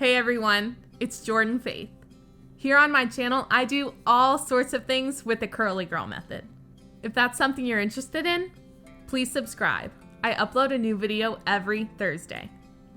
Hey everyone, it's Jordan Faith. Here on my channel, I do all sorts of things with the curly girl method. If that's something you're interested in, please subscribe. I upload a new video every Thursday.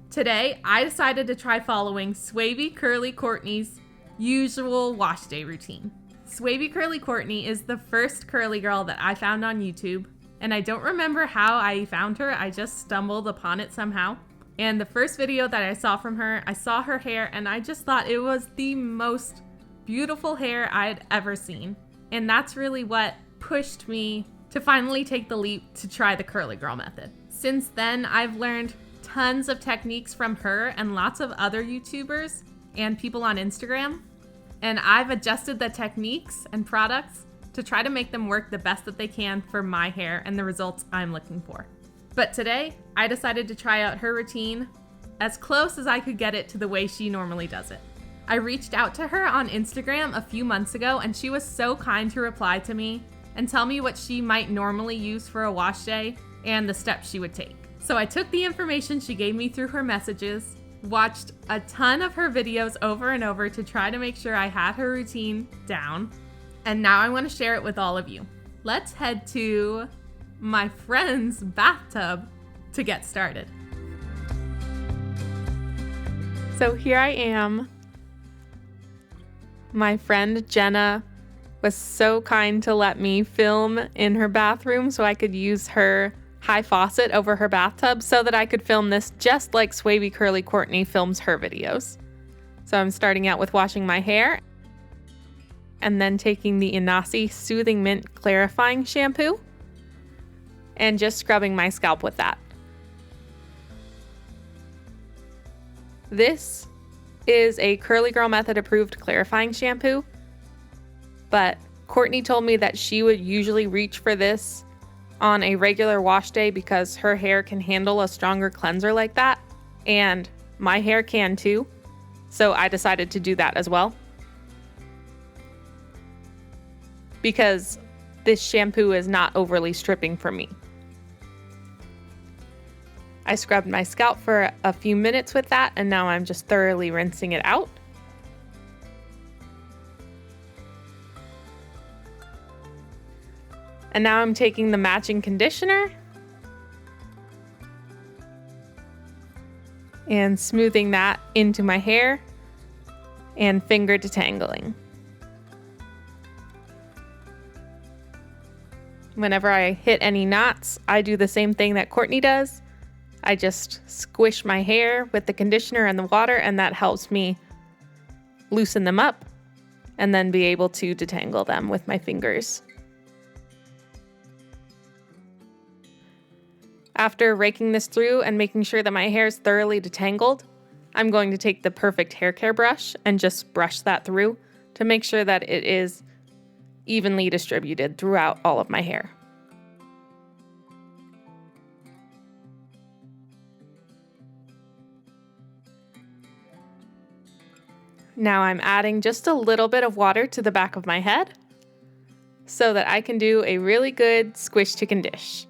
Today, I decided to try following Swavy Curly Courtney's usual wash day routine. Swavy Curly Courtney is the first curly girl that I found on YouTube, and I don't remember how I found her. I just stumbled upon it somehow. And the first video that I saw from her, I saw her hair and I just thought it was the most beautiful hair I had ever seen. And that's really what pushed me to finally take the leap to try the curly girl method. Since then, I've learned tons of techniques from her and lots of other YouTubers and people on Instagram. And I've adjusted the techniques and products to try to make them work the best that they can for my hair and the results I'm looking for. But today, I decided to try out her routine as close as I could get it to the way she normally does it. I reached out to her on Instagram a few months ago, and she was so kind to reply to me and tell me what she might normally use for a wash day and the steps she would take. So I took the information she gave me through her messages, watched a ton of her videos over and over to try to make sure I had her routine down, and now I want to share it with all of you. Let's head to my friend's bathtub to get started. So here I am. My friend Jenna was so kind to let me film in her bathroom so I could use her high faucet over her bathtub so that I could film this just like Swavy Curly Courtney films her videos. So I'm starting out with washing my hair and then taking the Inasi Soothing Mint Clarifying Shampoo and just scrubbing my scalp with that. This is a Curly Girl Method approved clarifying shampoo, but Courtney told me that she would usually reach for this on a regular wash day because her hair can handle a stronger cleanser like that, and my hair can too, so I decided to do that as well. Because this shampoo is not overly stripping for me. I scrubbed my scalp for a few minutes with that, and now I'm just thoroughly rinsing it out. And now I'm taking the matching conditioner and smoothing that into my hair and finger detangling. Whenever I hit any knots, I do the same thing that Courtney does. I just squish my hair with the conditioner and the water, and that helps me loosen them up and then be able to detangle them with my fingers. After raking this through and making sure that my hair is thoroughly detangled, I'm going to take the Perfect Hair Care brush and just brush that through to make sure that it is evenly distributed throughout all of my hair. Now I'm adding just a little bit of water to the back of my head so that I can do a really good squish to condish.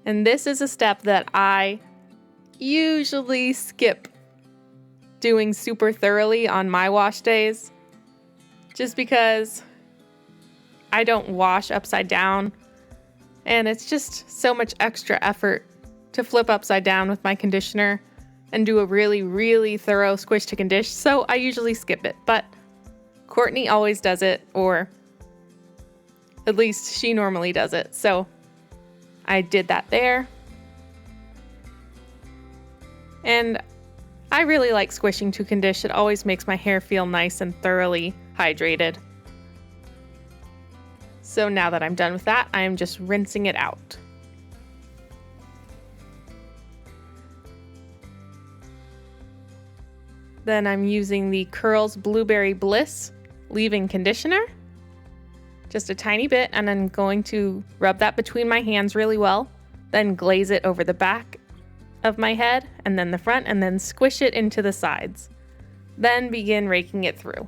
And this is a step that I usually skip doing super thoroughly on my wash days, just because I don't wash upside down, and it's just so much extra effort to flip upside down with my conditioner and do a really, really thorough squish to condish, so I usually skip it. But Courtney always does it, or at least she normally does it, so I did that there. And I really like squishing to condish. It always makes my hair feel nice and thoroughly hydrated. So now that I'm done with that, I am just rinsing it out. Then I'm using the Curls Blueberry Bliss leave-in conditioner. Just a tiny bit, and I'm going to rub that between my hands really well, then glaze it over the back of my head and then the front, and then squish it into the sides. Then begin raking it through.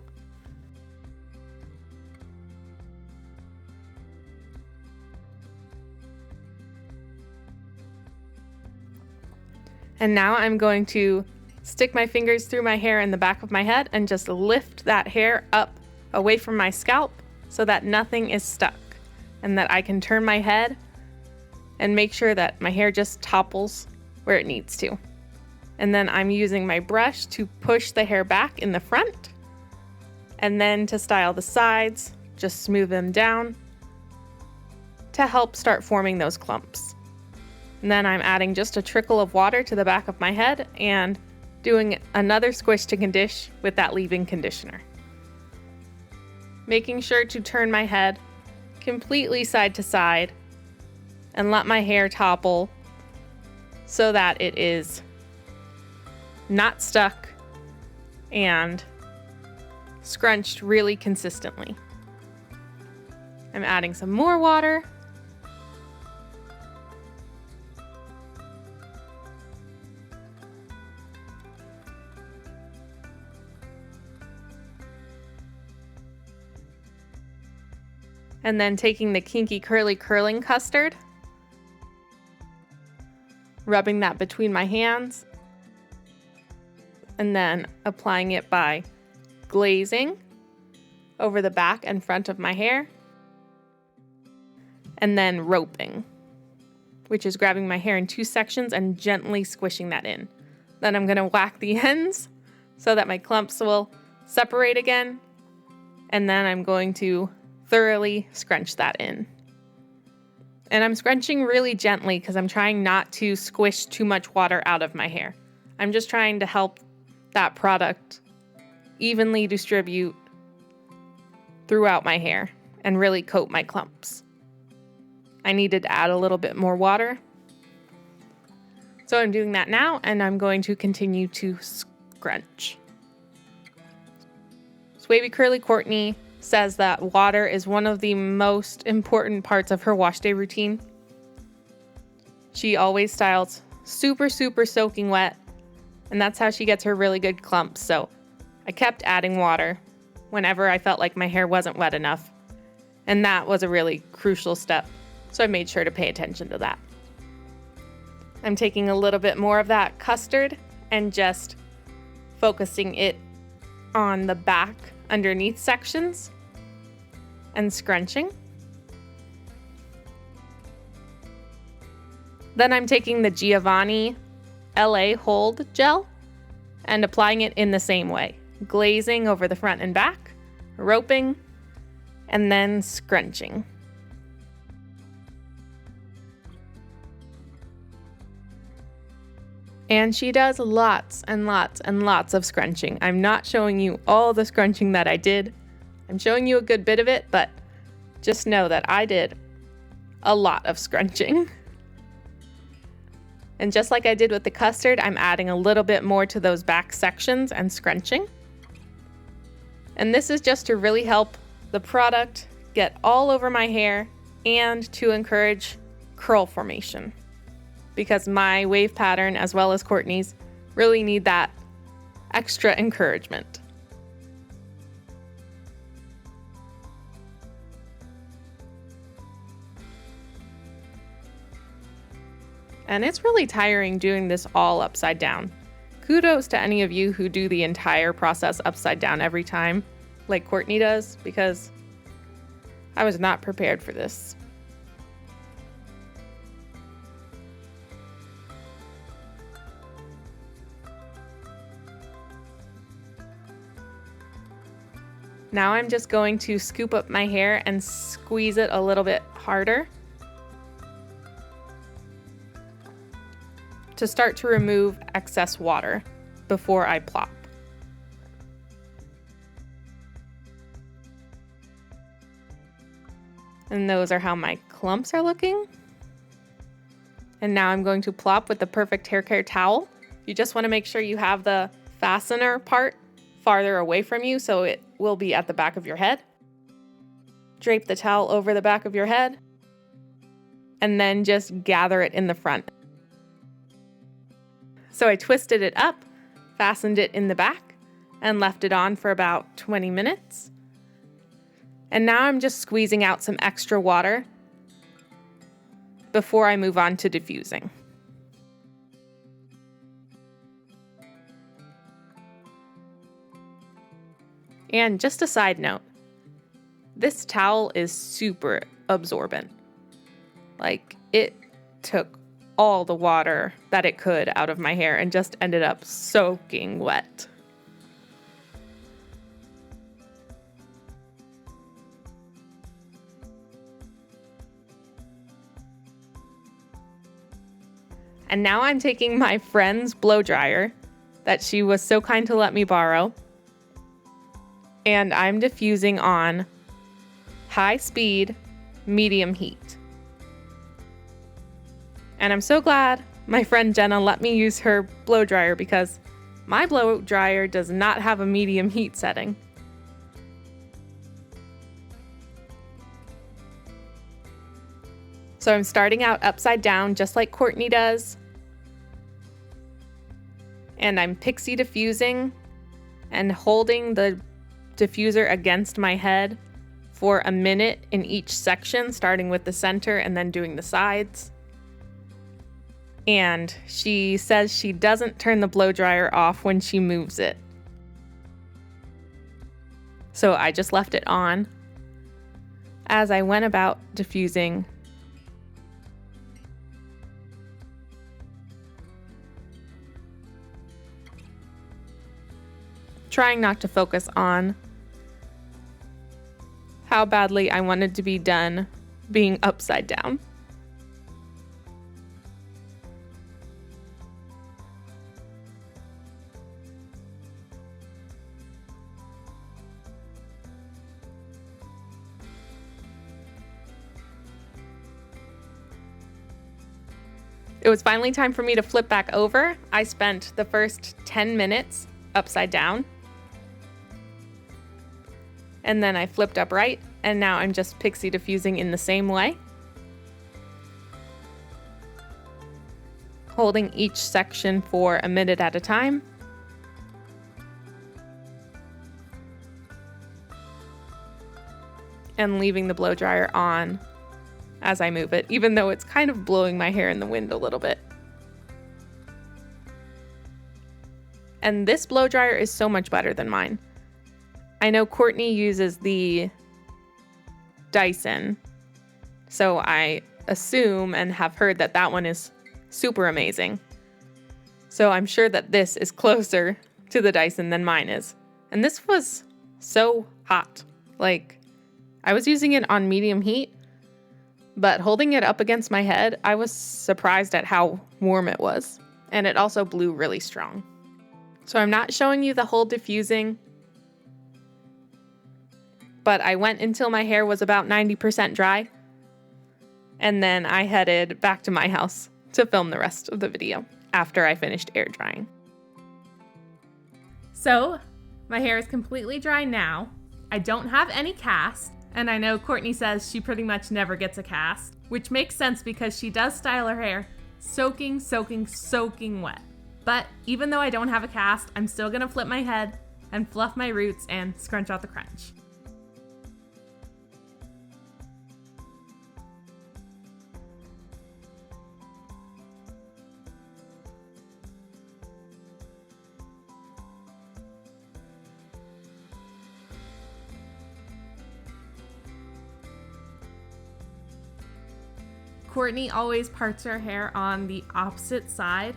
And now I'm going to stick my fingers through my hair in the back of my head and just lift that hair up away from my scalp so that nothing is stuck and that I can turn my head and make sure that my hair just topples where it needs to. And then I'm using my brush to push the hair back in the front, and then to style the sides, just smooth them down to help start forming those clumps. And then I'm adding just a trickle of water to the back of my head and doing another squish to condish with that leave-in conditioner. Making sure to turn my head completely side to side and let my hair topple so that it is not stuck and scrunched really consistently. I'm adding some more water. And then taking the Kinky Curly curling custard, rubbing that between my hands, and then applying it by glazing over the back and front of my hair, and then roping, which is grabbing my hair in two sections and gently squishing that in. Then I'm gonna whack the ends so that my clumps will separate again, and then I'm going to thoroughly scrunch that in. And I'm scrunching really gently because I'm trying not to squish too much water out of my hair. I'm just trying to help that product evenly distribute throughout my hair and really coat my clumps. I needed to add a little bit more water. So I'm doing that now, and I'm going to continue to scrunch. Swavy Curly Courtney says that water is one of the most important parts of her wash day routine. She always styles super soaking wet, and that's how she gets her really good clumps. So I kept adding water whenever I felt like my hair wasn't wet enough, and that was a really crucial step. So I made sure to pay attention to that. I'm taking a little bit more of that custard and just focusing it on the back underneath sections and scrunching. Then I'm taking the Giovanni LA Hold gel and applying it in the same way, glazing over the front and back, roping, and then scrunching. And she does lots and lots and lots of scrunching. I'm not showing you all the scrunching that I did. I'm showing you a good bit of it, but just know that I did a lot of scrunching. And just like I did with the custard, I'm adding a little bit more to those back sections and scrunching. And this is just to really help the product get all over my hair and to encourage curl formation, because my wave pattern, as well as Courtney's, really need that extra encouragement. And it's really tiring doing this all upside down. Kudos to any of you who do the entire process upside down every time, like Courtney does, because I was not prepared for this. Now I'm just going to scoop up my hair and squeeze it a little bit harder to start to remove excess water before I plop. And those are how my clumps are looking. And now I'm going to plop with the perfect hair care towel. You just want to make sure you have the fastener part farther away from you so it will be at the back of your head. Drape the towel over the back of your head and then just gather it in the front. So I twisted it up, fastened it in the back, and left it on for about 20 minutes. And now I'm just squeezing out some extra water before I move on to diffusing. And just a side note, this towel is super absorbent. Like, it took all the water that it could out of my hair and just ended up soaking wet. And now I'm taking my friend's blow dryer that she was so kind to let me borrow, and I'm diffusing on high speed, medium heat. And I'm so glad my friend Jenna let me use her blow dryer because my blow dryer does not have a medium heat setting. So I'm starting out upside down just like Courtney does. And I'm pixie diffusing and holding the diffuser against my head for a minute in each section, starting with the center and then doing the sides. And she says she doesn't turn the blow dryer off when she moves it. So I just left it on as I went about diffusing. Trying not to focus on how badly I wanted to be done being upside down. It was finally time for me to flip back over. I spent the first 10 minutes upside down. And then I flipped upright, and now I'm just pixie diffusing in the same way. Holding each section for a minute at a time. And leaving the blow dryer on as I move it, even though it's kind of blowing my hair in the wind a little bit. And this blow dryer is so much better than mine. I know Courtney uses the Dyson, so I assume and have heard that that one is super amazing. So I'm sure that this is closer to the Dyson than mine is. And this was so hot. Like, I was using it on medium heat, but holding it up against my head, I was surprised at how warm it was. And it also blew really strong. So I'm not showing you the whole diffusing, but I went until my hair was about 90% dry. And then I headed back to my house to film the rest of the video after I finished air drying. So my hair is completely dry now. I don't have any cast, and I know Courtney says she pretty much never gets a cast, which makes sense because she does style her hair soaking wet. But even though I don't have a cast, I'm still gonna flip my head and fluff my roots and scrunch out the crunch. Courtney always parts her hair on the opposite side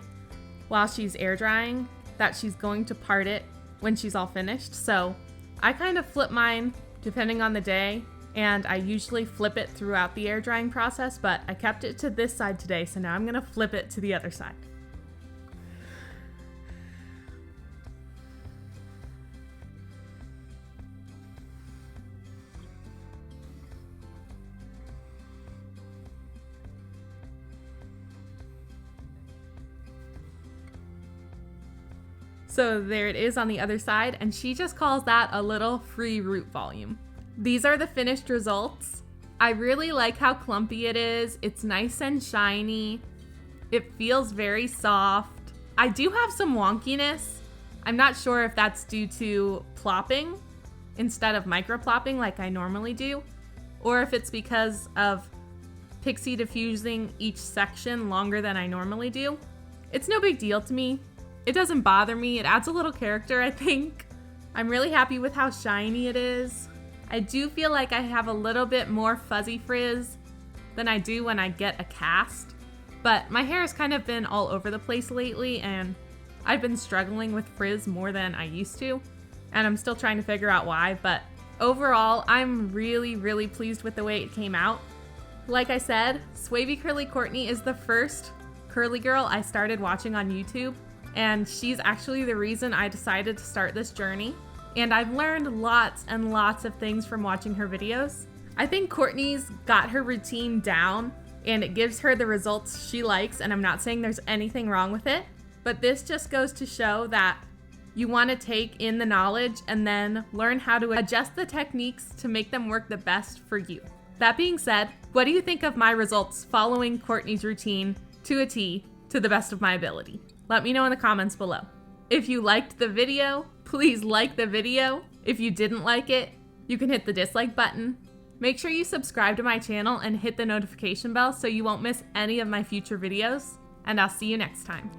while she's air drying, that she's going to part it when she's all finished. So I kind of flip mine depending on the day, and I usually flip it throughout the air drying process, but I kept it to this side today, so now I'm gonna flip it to the other side. So there it is on the other side, and she just calls that a little free root volume. These are the finished results. I really like how clumpy it is. It's nice and shiny. It feels very soft. I do have some wonkiness. I'm not sure if that's due to plopping instead of micro plopping like I normally do, or if it's because of pixie diffusing each section longer than I normally do. It's no big deal to me. It doesn't bother me. It adds a little character, I think. I'm really happy with how shiny it is. I do feel like I have a little bit more fuzzy frizz than I do when I get a cast, but my hair has kind of been all over the place lately and I've been struggling with frizz more than I used to, and I'm still trying to figure out why, but overall, I'm really pleased with the way it came out. Like I said, Swavy Curly Courtney is the first curly girl I started watching on YouTube, and she's actually the reason I decided to start this journey. And I've learned lots and lots of things from watching her videos. I think Courtney's got her routine down, and it gives her the results she likes, and I'm not saying there's anything wrong with it, but this just goes to show that you want to take in the knowledge and then learn how to adjust the techniques to make them work the best for you. That being said, what do you think of my results following Courtney's routine to a T to the best of my ability? Let me know in the comments below. If you liked the video, please like the video. If you didn't like it, you can hit the dislike button. Make sure you subscribe to my channel and hit the notification bell so you won't miss any of my future videos, and I'll see you next time.